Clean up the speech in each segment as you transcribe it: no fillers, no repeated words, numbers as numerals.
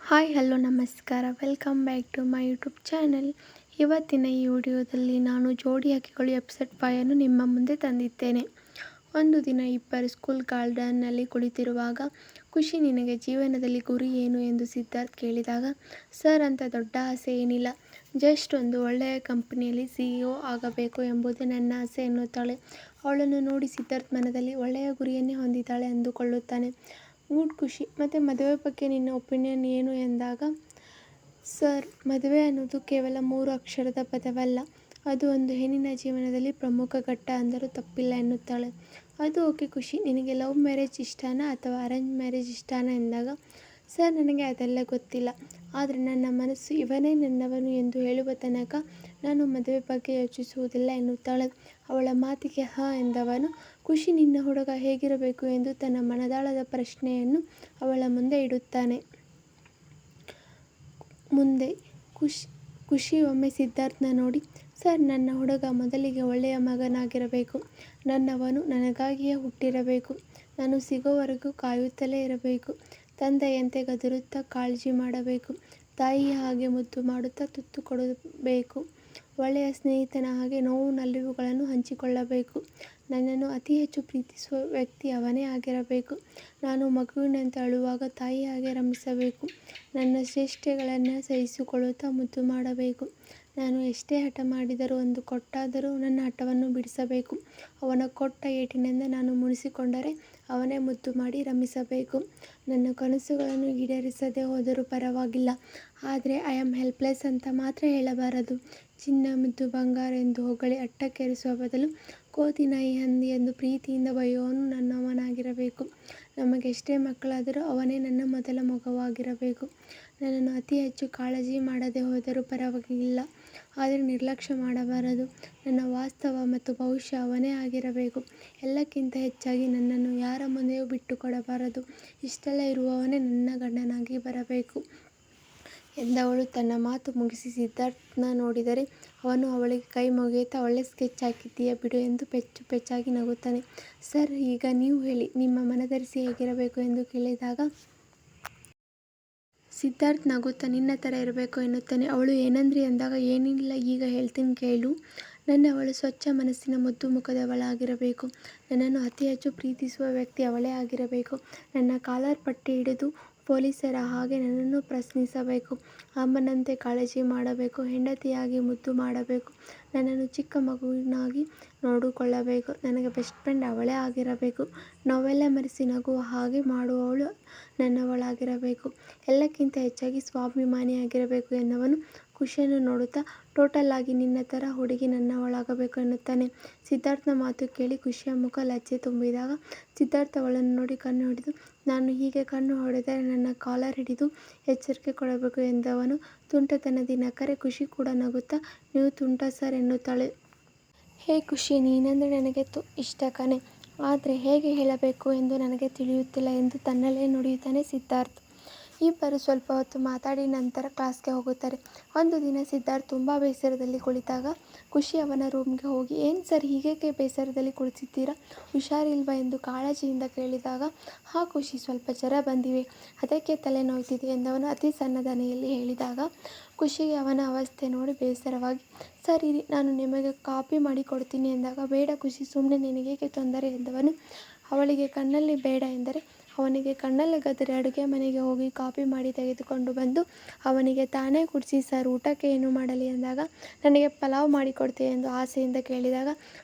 Hi hello ನಮಸ್ಕಾರ, welcome back to my YouTube channel. ಇವತ್ತಿನ ಈ ವಿಡಿಯೋದಲ್ಲಿ ನಾನು ಜೋಡಿ ಹಕ್ಕಿಗಳು ಎಪಿಸೋಡ್ 5 ಅನ್ನು ನಿಮ್ಮ ಮುಂದೆ ತಂದಿದ್ದೇನೆ. ಒಂದು ದಿನ ಇಬ್ಬರು ಸ್ಕೂಲ್ ಗಾರ್ಡನ್ನಲ್ಲಿ ಕುಳಿತಿರುವಾಗ, ಖುಷಿ, ನಿನಗೆ ಜೀವನದಲ್ಲಿ ಗುರಿ ಏನು ಎಂದು ಸಿದ್ಧಾರ್ಥ್ ಕೇಳಿದಾಗ, ಸರ್, ಅಂತ ದೊಡ್ಡ ಆಸೆ ಏನಿಲ್ಲ, ಜಸ್ಟ್ ಒಂದು ಒಳ್ಳೆಯ ಕಂಪನಿಯಲ್ಲಿ CEO ಆಗಬೇಕು ಎಂಬುದೇ ನನ್ನ ಆಸೆ ಎನ್ನುತ್ತಾಳೆ. ಅವಳನ್ನು ನೋಡಿ ಸಿದ್ಧಾರ್ಥ್ ಮನದಲ್ಲಿ ಒಳ್ಳೆಯ ಗುರಿಯನ್ನೇ ಹೊಂದಿದ್ದಾಳೆ ಅಂದುಕೊಳ್ಳುತ್ತಾನೆ. ಗುಡ್ ಖುಷಿ, ಮತ್ತು ಮದುವೆ ಬಗ್ಗೆ ನಿನ್ನ ಒಪಿನಿಯನ್ ಏನು ಎಂದಾಗ, ಸರ್, ಮದುವೆ ಅನ್ನೋದು ಕೇವಲ 3 ಅಕ್ಷರದ ಪದವಲ್ಲ, ಅದು ಒಂದು ಹೆಣ್ಣಿನ ಜೀವನದಲ್ಲಿ ಪ್ರಮುಖ ಘಟ್ಟ ಅಂದರೂ ತಪ್ಪಿಲ್ಲ ಎನ್ನುತ್ತಾಳೆ. ಅದು ಓಕೆ ಖುಷಿ, ನಿನಗೆ ಲವ್ ಮ್ಯಾರೇಜ್ ಇಷ್ಟನಾ ಅಥವಾ ಅರೇಂಜ್ ಮ್ಯಾರೇಜ್ ಇಷ್ಟನಾ ಎಂದಾಗ, ಸರ್, ನನಗೆ ಅದೆಲ್ಲ ಗೊತ್ತಿಲ್ಲ, ಆದರೆ ನನ್ನ ಮನಸ್ಸು ಇವನೇ ನನ್ನವನು ಎಂದು ಹೇಳುವ ತನಕ ನಾನು ಮದುವೆ ಬಗ್ಗೆ ಯೋಚಿಸುವುದಿಲ್ಲ ಎನ್ನುತ್ತಾಳೆ. ಅವಳ ಮಾತಿಗೆ ಎಂದವನು, ಖುಷಿ, ನಿನ್ನ ಹುಡುಗ ಹೇಗಿರಬೇಕು ಎಂದು ತನ್ನ ಮನದಾಳದ ಪ್ರಶ್ನೆಯನ್ನು ಅವಳ ಮುಂದೆ ಇಡುತ್ತಾನೆ. ಮುಂದೆ ಖುಷಿ ಒಮ್ಮೆ ಸಿದ್ಧಾರ್ಥ್ನ ನೋಡಿ, ಸರ್, ನನ್ನ ಹುಡುಗ ಮೊದಲಿಗೆ ಒಳ್ಳೆಯ ಮಗನಾಗಿರಬೇಕು, ನನ್ನವನು, ನನಗಾಗಿಯೇ ಹುಟ್ಟಿರಬೇಕು, ನಾನು ಸಿಗೋವರೆಗೂ ಕಾಯುತ್ತಲೇ ಇರಬೇಕು, ತಂದೆಯಂತೆ ಗದರುತ್ತಾ ಕಾಳಜಿ ಮಾಡಬೇಕು, ತಾಯಿಯ ಹಾಗೆ ಮುದ್ದು ಮಾಡುತ್ತಾ ತುತ್ತು ಕೊಡಬೇಕು, ಒಳ್ಳೆಯ ಸ್ನೇಹಿತನ ಹಾಗೆ ನೋವು ನಲಿವುಗಳನ್ನು ಹಂಚಿಕೊಳ್ಳಬೇಕು, ನನ್ನನ್ನು ಅತಿ ಹೆಚ್ಚು ಪ್ರೀತಿಸುವ ವ್ಯಕ್ತಿ ಅವನೇ ಆಗಿರಬೇಕು, ನಾನು ಮಗುವಿನಂತೆ ಅಳುವಾಗ ತಾಯಿ ಹಾಗೆ ರಮಿಸಬೇಕು, ನನ್ನ ಚೇಷ್ಟೆಗಳನ್ನು ಸಹಿಸಿಕೊಳ್ಳುತ್ತಾ ಮುದ್ದು ಮಾಡಬೇಕು, ನಾನು ಎಷ್ಟೇ ಹಠ ಮಾಡಿದರೂ ಒಂದು ಕೊಟ್ಟಾದರೂ ನನ್ನ ಹಠವನ್ನು ಬಿಡಿಸಬೇಕು, ಅವನ ಕೊಟ್ಟ ಏಟಿನಿಂದ ನಾನು ಮುನಿಸಿಕೊಂಡರೆ ಅವನೇ ಮುದ್ದು ಮಾಡಿ ರಮಿಸಬೇಕು, ನನ್ನ ಕನಸುಗಳನ್ನು ಈಡೇರಿಸದೇ ಹೋದರೂ ಪರವಾಗಿಲ್ಲ, ಆದರೆ ಐ ಆಮ್ ಹೆಲ್ಪ್ಲೆಸ್ ಅಂತ ಮಾತ್ರ ಹೇಳಬಾರದು, ಚಿನ್ನ, ಮುದ್ದು, ಬಂಗಾರ ಎಂದು ಹೊಗಳಿ ಅಟ್ಟಕ್ಕೇರಿಸುವ ಬದಲು ಕೋತಿ, ನಾಯಿ, ಹಂದಿ ಎಂದು ಪ್ರೀತಿಯಿಂದ ಬೈಯುವವನು ನನ್ನವನಾಗಿರಬೇಕು, ನಮಗೆಷ್ಟೇ ಮಕ್ಕಳಾದರೂ ಅವನೇ ನನ್ನ ಮೊದಲ ಮಗುವಾಗಿರಬೇಕು, ನನ್ನನ್ನು ಅತಿ ಹೆಚ್ಚು ಕಾಳಜಿ ಮಾಡದೇ ಹೋದರೂ ಪರವಾಗಿಲ್ಲ, ಆದರೆ ನಿರ್ಲಕ್ಷ್ಯ ಮಾಡಬಾರದು, ನನ್ನ ವಾಸ್ತವ ಮತ್ತು ಭವಿಷ್ಯ ಅವನೇ ಆಗಿರಬೇಕು, ಎಲ್ಲಕ್ಕಿಂತ ಹೆಚ್ಚಾಗಿ ನನ್ನನ್ನು ಯಾರ ಮುಂದೆಯೂ ಬಿಟ್ಟು ಕೊಡಬಾರದು, ಇಷ್ಟೆಲ್ಲ ಇರುವವನೇ ನನ್ನ ಗಂಡನಾಗಿ ಬರಬೇಕು ಎಂದವಳು ತನ್ನ ಮಾತು ಮುಗಿಸಿ ಸಿದ್ಧಾರ್ಥ್ನ ನೋಡಿದರೆ, ಅವನು ಅವಳಿಗೆ ಕೈ ಮುಗಿಯುತ್ತಾ, ಒಳ್ಳೆ ಸ್ಕೆಚ್ ಹಾಕಿದ್ದೀಯ ಬಿಡು ಎಂದು ಪೆಚ್ಚಾಗಿ ನಗುತ್ತಾನೆ. ಸರ್, ಈಗ ನೀವು ಹೇಳಿ, ನಿಮ್ಮ ಮನದರಿಸಿ ಹೇಗಿರಬೇಕು ಎಂದು ಕೇಳಿದಾಗ, ಸಿದ್ಧಾರ್ಥ್ ನಗುತ್ತಾ, ನಿನ್ನ ಥರ ಇರಬೇಕು ಎನ್ನುತ್ತಾನೆ. ಅವಳು ಏನಂದ್ರಿ ಎಂದಾಗ, ಏನಿಲ್ಲ, ಈಗ ಹೇಳ್ತೀನಿ ಕೇಳು, ನನ್ನವಳು ಸ್ವಚ್ಛ ಮನಸ್ಸಿನ ಮುದ್ದು ಮುಖದವಳಾಗಿರಬೇಕು, ನನ್ನನ್ನು ಅತಿ ಹೆಚ್ಚು ಪ್ರೀತಿಸುವ ವ್ಯಕ್ತಿ ಅವಳೇ ಆಗಿರಬೇಕು, ನನ್ನ ಕಾಲರ್ ಪಟ್ಟಿ ಹಿಡಿದು ಪೊಲೀಸರ ಹಾಗೆ ನನ್ನನ್ನು ಪ್ರಶ್ನಿಸಬೇಕು, ಅಮ್ಮನಂತೆ ಕಾಳಜಿ ಮಾಡಬೇಕು, ಹೆಂಡತಿಯಾಗಿ ಮುದ್ದು ಮಾಡಬೇಕು, ನನ್ನನ್ನು ಚಿಕ್ಕ ಮಗುವಿನಾಗಿ ನೋಡಿಕೊಳ್ಳಬೇಕು, ನನಗೆ ಬೆಸ್ಟ್ ಫ್ರೆಂಡ್ ಅವಳೇ ಆಗಿರಬೇಕು, ನೋವೆಲ್ಲ ಮರೆಸಿ ನಗುವ ಹಾಗೆ ಮಾಡುವವಳು ನನ್ನವಳಾಗಿರಬೇಕು, ಎಲ್ಲಕ್ಕಿಂತ ಹೆಚ್ಚಾಗಿ ಸ್ವಾಭಿಮಾನಿಯಾಗಿರಬೇಕು ಎನ್ನುವನು ಖುಷಿಯನ್ನು ನೋಡುತ್ತಾ, ಟೋಟಲ್ ಆಗಿ ನಿನ್ನ ಥರ ಹುಡುಗಿ ನನ್ನವಳಾಗಬೇಕು ಎನ್ನುತ್ತಾನೆ. ಸಿದ್ಧಾರ್ಥ್ನ ಮಾತು ಕೇಳಿ ಖುಷಿಯ ಮುಖ ಲಜ್ಜೆ ತುಂಬಿದಾಗ, ಸಿದ್ಧಾರ್ಥ್ ಅವಳನ್ನು ನೋಡಿ ಕಣ್ಣು ಹಿಡಿದು, ನಾನು ಹೀಗೆ ಕಣ್ಣು ಹೊಡೆದರೆ ನನ್ನ ಕಾಲರ್ ಹಿಡಿದು ಎಚ್ಚರಿಕೆ ಕೊಡಬೇಕು ಎಂದವನು ತುಂಟತನದಿ ನಕ್ಕರೆ ಖುಷಿ ಕೂಡ ನಗುತ್ತಾ, ನೀವು ತುಂಟ ಸರ್ ಎನ್ನುತ್ತಾಳೆ. ಹೇ ಖುಷಿ, ನೀನಂದರೆ ನನಗೆ ಇಷ್ಟ ಕಣೆ, ಆದರೆ ಹೇಗೆ ಹೇಳಬೇಕು ಎಂದು ನನಗೆ ತಿಳಿಯುತ್ತಿಲ್ಲ ಎಂದು ತನ್ನಲ್ಲೇ ನುಡಿಯುತ್ತಾನೆ ಸಿದ್ಧಾರ್ಥ್. ಇಬ್ಬರು ಸ್ವಲ್ಪ ಹೊತ್ತು ಮಾತಾಡಿ ನಂತರ ಕ್ಲಾಸ್ಗೆ ಹೋಗುತ್ತಾರೆ. ಒಂದು ದಿನ ಸಿದ್ಧಾರ್ಥ್ ತುಂಬ ಬೇಸರದಲ್ಲಿ ಕುಳಿತಾಗ, ಖುಷಿ ಅವನ ರೂಮ್ಗೆ ಹೋಗಿ, ಏನು ಸರ್, ಹೀಗೇಕೆ ಬೇಸರದಲ್ಲಿ ಕುಳಿತಿದ್ದೀರಾ, ಹುಷಾರಿಲ್ವಾ ಎಂದು ಕಾಳಜಿಯಿಂದ ಕೇಳಿದಾಗ, ಖುಷಿ, ಸ್ವಲ್ಪ ಜ್ವರ ಬಂದಿವೆ, ಅದಕ್ಕೆ ತಲೆ ನೋಯ್ತಿದೆ ಎಂದವನು ಅತಿ ಸಣ್ಣ ದನಿಯಲ್ಲಿ ಹೇಳಿದಾಗ, ಖುಷಿಗೆ ಅವನ ಅವಸ್ಥೆ ನೋಡಿ ಬೇಸರವಾಗಿ, ಸರ್ ಇರಿ, ನಾನು ನಿಮಗೆ ಕಾಪಿ ಮಾಡಿ ಕೊಡ್ತೀನಿ ಎಂದಾಗ, ಬೇಡ ಖುಷಿ, ಸುಮ್ಮನೆ ನಿನಗೇಕೆ ತೊಂದರೆ ಎಂದವನು ಅವಳಿಗೆ ಕಣ್ಣಲ್ಲಿ ಬೇಡ ಎಂದರೆ, ಅವನಿಗೆ ಕಣ್ಣಲ್ಲಿ ಗದರಿ ಅಡುಗೆ ಮನೆಗೆ ಹೋಗಿ ಕಾಪಿ ಮಾಡಿ ತೆಗೆದುಕೊಂಡು ಬಂದು ಅವನಿಗೆ ತಾನೇ ಕುಡಿಸಿ, ಸರ್ ಊಟಕ್ಕೆ ಏನು ಮಾಡಲಿ ಎಂದಾಗ, ನನಗೆ ಪಲಾವ್ ಮಾಡಿಕೊಡ್ತೀಯ ಎಂದು ಆಸೆಯಿಂದ ಕೇಳಿದಾಗ,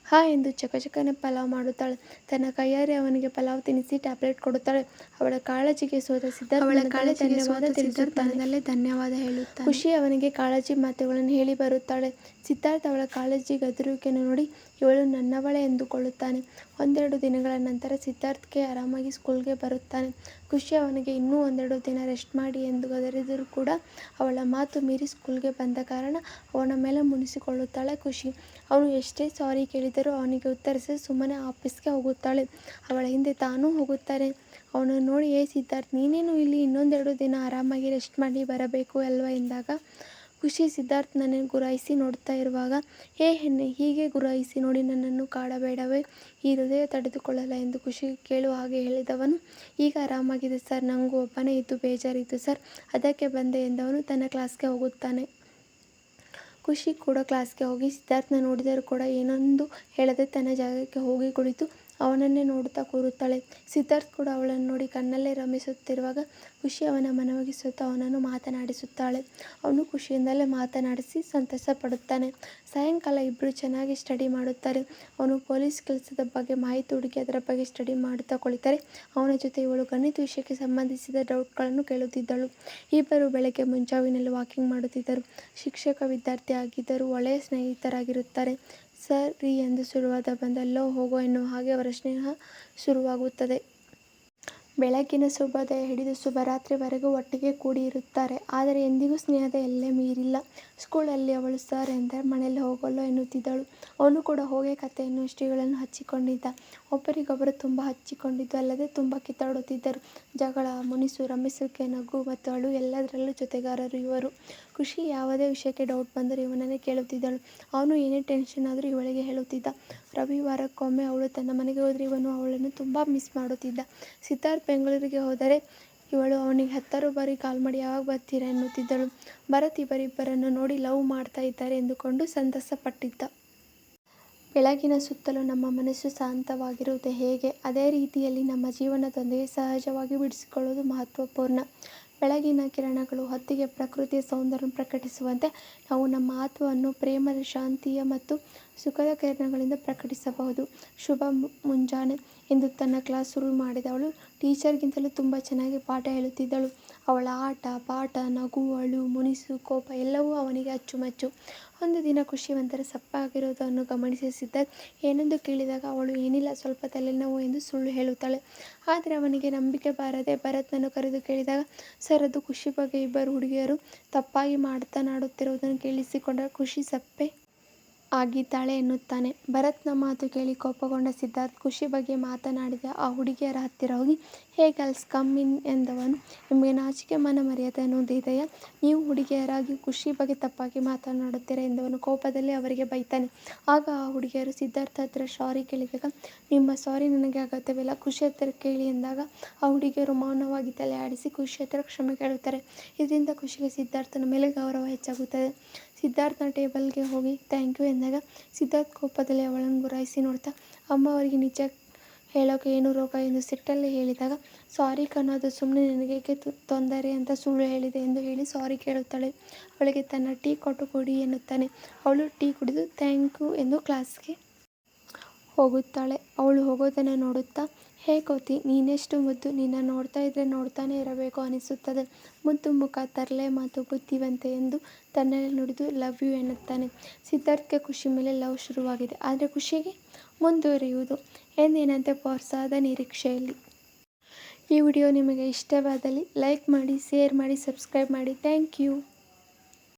ಎಂದು ಚಕಚಕನೆ ಪಲಾವ್ ಮಾಡುತ್ತಾಳೆ. ತನ್ನ ಕೈಯಾರೆ ಅವನಿಗೆ ಪಲಾವ್ ತಿನ್ನಿಸಿ ಟ್ಯಾಬ್ಲೆಟ್ ಕೊಡುತ್ತಾಳೆ. ಅವಳ ಕಾಳಜಿಗೆ ಸೋತ ಸಿದ್ಧಾರ್ಥ್ ಧನ್ಯವಾದ ಹೇಳುತ್ತಾನೆ. ಖುಷಿ ಅವನಿಗೆ ಕಾಳಜಿ ಮಾತುಗಳನ್ನು ಹೇಳಿ ಬರುತ್ತಾಳೆ. ಸಿದ್ಧಾರ್ಥ್ ಅವಳ ಕಾಳಜಿ ಗದರುವಿಕೆಯನ್ನು ನೋಡಿ ಇವಳು ನನ್ನವಳೇ ಎಂದುಕೊಳ್ಳುತ್ತಾನೆ. ಒಂದೆರಡು ದಿನಗಳ ನಂತರ ಸಿದ್ಧಾರ್ಥ್ಗೆ ಆರಾಮಾಗಿ ಸ್ಕೂಲ್ಗೆ ಬರುತ್ತಾನೆ. ಖುಷಿ ಅವನಿಗೆ ಇನ್ನೂ ಒಂದೆರಡು ದಿನ ರೆಸ್ಟ್ ಮಾಡಿ ಎಂದು ಗದರಿದರೂ ಕೂಡ ಅವಳ ಮಾತು ಮೀರಿ ಸ್ಕೂಲ್ಗೆ ಬಂದ ಕಾರಣ ಅವನ ಮೇಲೆ ಮುನಿಸಿಕೊಳ್ಳುತ್ತಾಳೆ ಖುಷಿ. ಅವನು ಎಷ್ಟೇ ಸಾರಿ ಕೇಳಿದರೂ ಅವನಿಗೆ ಉತ್ತರಿಸದೆ ಸುಮ್ಮನೆ ಆಫೀಸ್ಗೆ ಹೋಗುತ್ತಾಳೆ. ಅವಳ ಹಿಂದೆ ತಾನೂ ಹೋಗುತ್ತಾನೆ. ಅವನನ್ನು ನೋಡಿ, ಸಿದ್ಧಾರ್ಥ್, ನೀನೇನು ಇಲ್ಲಿ ಇನ್ನೊಂದೆರಡು ದಿನ ಆರಾಮಾಗಿ ರೆಸ್ಟ್ ಮಾಡಿ ಬರಬೇಕು ಅಲ್ವಾ ಎಂದಾಗ, ಖುಷಿ ಸಿದ್ಧಾರ್ಥನನ್ನೇ ಗುರಾಯಿಸಿ ನೋಡ್ತಾ ಇರುವಾಗ, ಹೇ ಹೆಣ್ಣೆ, ಹೀಗೆ ಗುರಾಯಿಸಿ ನೋಡಿ ನನ್ನನ್ನು ಕಾಡಬೇಡವೇ, ಈ ಹೃದಯ ತಡೆದುಕೊಳ್ಳಲ್ಲ ಎಂದು ಖುಷಿಗೆ ಕೇಳುವ ಹಾಗೆ ಹೇಳಿದವನು, ಈಗ ಆರಾಮಾಗಿದೆ ಸರ್, ನನಗೂ ಒಬ್ಬನೇ ಇದ್ದು ಬೇಜಾರಿತ್ತು ಸರ್, ಅದಕ್ಕೆ ಬಂದೆ ಎಂದವನು ತನ್ನ ಕ್ಲಾಸ್ಗೆ ಹೋಗುತ್ತಾನೆ. ಖುಷಿ ಕೂಡ ಕ್ಲಾಸ್ಗೆ ಹೋಗಿ ಸಿದ್ಧಾರ್ಥನ ನೋಡಿದರೂ ಕೂಡ ಏನೊಂದು ಹೇಳದೆ ತನ್ನ ಜಾಗಕ್ಕೆ ಹೋಗಿ ಕುಳಿತು ಅವನನ್ನೇ ನೋಡುತ್ತಾ ಕೂರುತ್ತಾಳೆ. ಸಿದ್ಧಾರ್ಥ್ ಕೂಡ ಅವಳನ್ನು ನೋಡಿ ಕಣ್ಣಲ್ಲೇ ರಮಿಸುತ್ತಿರುವಾಗ ಖುಷಿ ಅವನ ಮನವೊಲಿಸುತ್ತಾ ಅವನನ್ನು ಮಾತನಾಡಿಸುತ್ತಾಳೆ. ಅವನು ಖುಷಿಯಿಂದಲೇ ಮಾತನಾಡಿಸಿ ಸಂತಸ ಪಡುತ್ತಾನೆ. ಸಾಯಂಕಾಲ ಇಬ್ಬರು ಚೆನ್ನಾಗಿ ಸ್ಟಡಿ ಮಾಡುತ್ತಾರೆ. ಅವನು ಪೊಲೀಸ್ ಕೆಲಸದ ಬಗ್ಗೆ ಮಾಹಿತಿ ಹುಡುಕಿ ಅದರ ಬಗ್ಗೆ ಸ್ಟಡಿ ಮಾಡುತ್ತಾ ಕುಳಿತರೆ ಅವನ ಜೊತೆ ಇವಳು ಗಣಿತ ವಿಷಯಕ್ಕೆ ಸಂಬಂಧಿಸಿದ ಡೌಟ್ಗಳನ್ನು ಕೇಳುತ್ತಿದ್ದಳು. ಇಬ್ಬರು ಬೆಳಗ್ಗೆ ಮುಂಜಾವಿನಲ್ಲಿ ವಾಕಿಂಗ್ ಮಾಡುತ್ತಿದ್ದರು. ಶಿಕ್ಷಕ ವಿದ್ಯಾರ್ಥಿ ಆಗಿದ್ದರೂ ಒಳ್ಳೆಯ ಸ್ನೇಹಿತರಾಗಿರುತ್ತಾರೆ. ಸರಿ ಎಂದು ಶುರುವಾದ ಬಂದೆಲ್ಲೋ ಹೋಗೋ ಎನ್ನುವ ಹಾಗೆ ಅವರ ಸ್ನೇಹ ಶುರುವಾಗುತ್ತದೆ. ಬೆಳಗ್ಗಿನ ಶುಭೋದಯ ಹಿಡಿದು ಶುಭರಾತ್ರಿವರೆಗೂ ಒಟ್ಟಿಗೆ ಕೂಡಿ ಇರುತ್ತಾರೆ. ಆದರೆ ಎಂದಿಗೂ ಸ್ನೇಹದ ಎಲ್ಲೆ ಮೀರಿಲ್ಲ. ಸ್ಕೂಲಲ್ಲಿ ಅವಳು ಸರ್ ಎಂದರೆ ಮನೆಯಲ್ಲಿ ಹೋಗಲ್ಲೋ ಎನ್ನುತ್ತಿದ್ದಳು. ಅವನು ಕೂಡ ಹೋಗಿ ಕತೆ ಎನ್ನುವ ಶ್ರೀಗಳನ್ನು ಹಚ್ಚಿಕೊಂಡಿದ್ದ. ಒಬ್ಬರಿಗೊಬ್ಬರು ತುಂಬ ಹಚ್ಚಿಕೊಂಡಿದ್ದು ಅಲ್ಲದೆ ತುಂಬ ಕಿತ್ತಾಡುತ್ತಿದ್ದರು. ಜಗಳ, ಮುನಿಸು, ರಮಿಸುವಿಕೆ, ನಗು ಮತ್ತು ಅಳು ಎಲ್ಲದರಲ್ಲೂ ಜೊತೆಗಾರರು ಇವರು. ಖುಷಿ ಯಾವುದೇ ವಿಷಯಕ್ಕೆ ಡೌಟ್ ಬಂದರೂ ಇವನನ್ನೇ ಕೇಳುತ್ತಿದ್ದಳು. ಅವನು ಏನೇ ಟೆನ್ಷನ್ ಆದರೂ ಇವಳಿಗೆ ಹೇಳುತ್ತಿದ್ದ. ರವಿವಾರಕ್ಕೊಮ್ಮೆ ಅವಳು ತನ್ನ ಮನೆಗೆ ಹೋದರೆ ಇವನು ಅವಳನ್ನು ತುಂಬ ಮಿಸ್ ಮಾಡುತ್ತಿದ್ದ. ಸಿದ್ಧಾರ್ಥ್ ಬೆಂಗಳೂರಿಗೆ ಹೋದರೆ ಇವಳು ಅವನಿಗೆ 10 ಬಾರಿ ಕಾಲ್ ಮಾಡಿ ಯಾವಾಗ ಬರ್ತೀರಾ ಎನ್ನುತ್ತಿದ್ದಳು. ಭರತ್ ಇವರಿಬ್ಬರನ್ನು ನೋಡಿ ಲವ್ ಮಾಡ್ತಾ ಇದ್ದಾರೆ ಎಂದುಕೊಂಡು ಸಂತಸ ಪಟ್ಟಿದ್ದ. ಬೆಳಗಿನ ಸುತ್ತಲೂ ನಮ್ಮ ಮನಸ್ಸು ಶಾಂತವಾಗಿರುವುದು ಹೇಗೆ, ಅದೇ ರೀತಿಯಲ್ಲಿ ನಮ್ಮ ಜೀವನದೊಂದಿಗೆ ಸಹಜವಾಗಿ ಬಿಡಿಸಿಕೊಳ್ಳುವುದು ಮಹತ್ವಪೂರ್ಣ. ಬೆಳಗಿನ ಕಿರಣಗಳು ಹೊತ್ತಿಗೆ ಪ್ರಕೃತಿಯ ಸೌಂದರ್ಯ ಪ್ರಕಟಿಸುವಂತೆ ನಾವು ನಮ್ಮ ಆತ್ಮವನ್ನು ಪ್ರೇಮದ, ಶಾಂತಿಯ ಮತ್ತು ಸುಖದ ಕಿರಣಗಳಿಂದ ಪ್ರಕಟಿಸಬಹುದು. ಶುಭ ಮುಂಜಾನೆ ಎಂದು ತನ್ನ ಕ್ಲಾಸ್ ಶುರು ಮಾಡಿದವಳು ಟೀಚರ್ಗಿಂತಲೂ ತುಂಬ ಚೆನ್ನಾಗಿ ಪಾಠ ಹೇಳುತ್ತಿದ್ದಳು. ಅವಳ ಆಟ, ಪಾಠ, ನಗು, ಅಳು, ಮುನಿಸು, ಕೋಪ ಎಲ್ಲವೂ ಅವನಿಗೆ ಅಚ್ಚುಮೆಚ್ಚು. ಒಂದು ದಿನ ಖುಷಿ ಒಂಥರ ಸಪ್ಪಗಾಗಿರುವುದನ್ನು ಗಮನಿಸಿ ಸಿದ್ಧಾರ್ಥ್ ಏನೆಂದು ಕೇಳಿದಾಗ ಅವಳು ಏನಿಲ್ಲ, ಸ್ವಲ್ಪ ತಲೆನೋವು ಎಂದು ಸುಳ್ಳು ಹೇಳುತ್ತಾಳೆ. ಆದರೆ ಅವನಿಗೆ ನಂಬಿಕೆ ಬಾರದೆ ಭರತ್ನನ್ನು ಕರೆದು ಕೇಳಿದಾಗ, ಸರ್ ಅದು ಖುಷಿ ಬಗ್ಗೆ ಇಬ್ಬರು ಹುಡುಗಿಯರು ತಪ್ಪಾಗಿ ಮಾತನಾಡುತ್ತಿರುವುದನ್ನು ಕೇಳಿಸಿಕೊಂಡರೆ ಖುಷಿ ಸಪ್ಪೆ ಆಗಿದ್ದಾಳೆ ಎನ್ನುತ್ತಾನೆ. ಭರತ್ನ ಮಾತು ಕೇಳಿ ಕೋಪಗೊಂಡ ಸಿದ್ಧಾರ್ಥ್ ಖುಷಿ ಬಗ್ಗೆ ಮಾತನಾಡಿದ ಆ ಹುಡುಗಿಯರ ಹತ್ತಿರ ಹೋಗಿ, ಹೇ ಗರ್ಲ್ಸ್ ಕಮ್ ಇನ್ ಎಂದವನು. ನಿಮಗೆ ನಾಚಿಕೆ, ಮಾನ ಮರ್ಯಾದೆ ಅನ್ನೋದಿದೆಯಾ? ನೀವು ಹುಡುಗಿಯರಾಗಿ ಖುಷಿ ಬಗ್ಗೆ ತಪ್ಪಾಗಿ ಮಾತನಾಡುತ್ತೀರಾ ಎಂದವನು ಕೋಪದಲ್ಲಿ ಅವರಿಗೆ ಬೈತಾನೆ. ಆಗ ಆ ಹುಡುಗಿಯರು ಸಿದ್ಧಾರ್ಥ್ ಹತ್ತಿರ ಸಾರಿ ಕೇಳಿದಾಗ, ನಿಮ್ಮ ಸಾರಿ ನನಗೆ ಅಗತ್ಯವಿಲ್ಲ, ಖುಷಿ ಹತ್ತಿರ ಕೇಳಿ ಎಂದಾಗ ಆ ಹುಡುಗಿಯರು ಮೌನವಾಗಿ ತಲೆ ಆಡಿಸಿ ಖುಷಿ ಹತ್ತಿರ ಕ್ಷಮೆ ಕೇಳುತ್ತಾರೆ. ಇದರಿಂದ ಖುಷಿಗೆ ಸಿದ್ಧಾರ್ಥನ ಮೇಲೆ ಗೌರವ ಹೆಚ್ಚಾಗುತ್ತದೆ. ಸಿದ್ಧಾರ್ಥನ ಟೇಬಲ್ಗೆ ಹೋಗಿ ಥ್ಯಾಂಕ್ ಯು ಎಂದಾಗ ಸಿದ್ಧಾರ್ಥ್ ಕೋಪದಲ್ಲಿ ಅವಳನ್ನು ಗುರಾಯಿಸಿ ನೋಡ್ತಾ, ಅಮ್ಮ ಅವರಿಗೆ ನಿಜ ಹೇಳೋಕೆ ಏನು ರೋಗ ಎಂದು ಸಿಟ್ಟಲ್ಲಿ ಹೇಳಿದಾಗ, ಸಾರಿ ಕಣೋ, ಅದು ಸುಮ್ಮನೆ ನನಗೇಕೆ ತೊಂದರೆ ಅಂತ ಸುಳ್ಳು ಹೇಳಿದೆ ಎಂದು ಹೇಳಿ ಸಾರಿ ಕೇಳುತ್ತಾಳೆ. ಅವಳಿಗೆ ತನ್ನ ಟೀ ಕೊಟ್ಟು ಕೊಡಿ ಎನ್ನುತ್ತಾನೆ. ಅವಳು ಟೀ ಕುಡಿದು ಥ್ಯಾಂಕ್ ಯು ಎಂದು ಕ್ಲಾಸ್ಗೆ ಹೋಗುತ್ತಾಳೆ. ಅವಳು ಹೋಗೋದನ್ನು ನೋಡುತ್ತಾ, ಹೇ ಕೋತಿ, ನೀನೆಷ್ಟು ಮುದ್ದು, ನಿನ್ನ ನೋಡ್ತಾ ಇದ್ರೆ ನೋಡ್ತಾನೆ ಇರಬೇಕು ಅನಿಸುತ್ತದೆ, ಮುದ್ದು ಮುಖ, ತರಲೆ ಮಾತು, ಬುದ್ಧಿವಂತೆ ಎಂದು ತನ್ನಲ್ಲಿ ನುಡಿದು ಲವ್ ಯು ಎನ್ನುತ್ತಾನೆ. ಸಿದ್ಧಾರ್ಥ್ಗೆ ಖುಷಿ ಮೇಲೆ ಲವ್ ಶುರುವಾಗಿದೆ. ಆದರೆ ಖುಷಿಗೆ ಮುಂದುವರಿಯುವುದು ಎಂದಿನಂತೆ ಪ್ರೋತ್ಸಾಹದ ನಿರೀಕ್ಷೆಯಲ್ಲಿ. ಈ ವಿಡಿಯೋ ನಿಮಗೆ ಇಷ್ಟವಾದಲ್ಲಿ ಲೈಕ್ ಮಾಡಿ, ಶೇರ್ ಮಾಡಿ, ಸಬ್ಸ್ಕ್ರೈಬ್ ಮಾಡಿ. Thank you.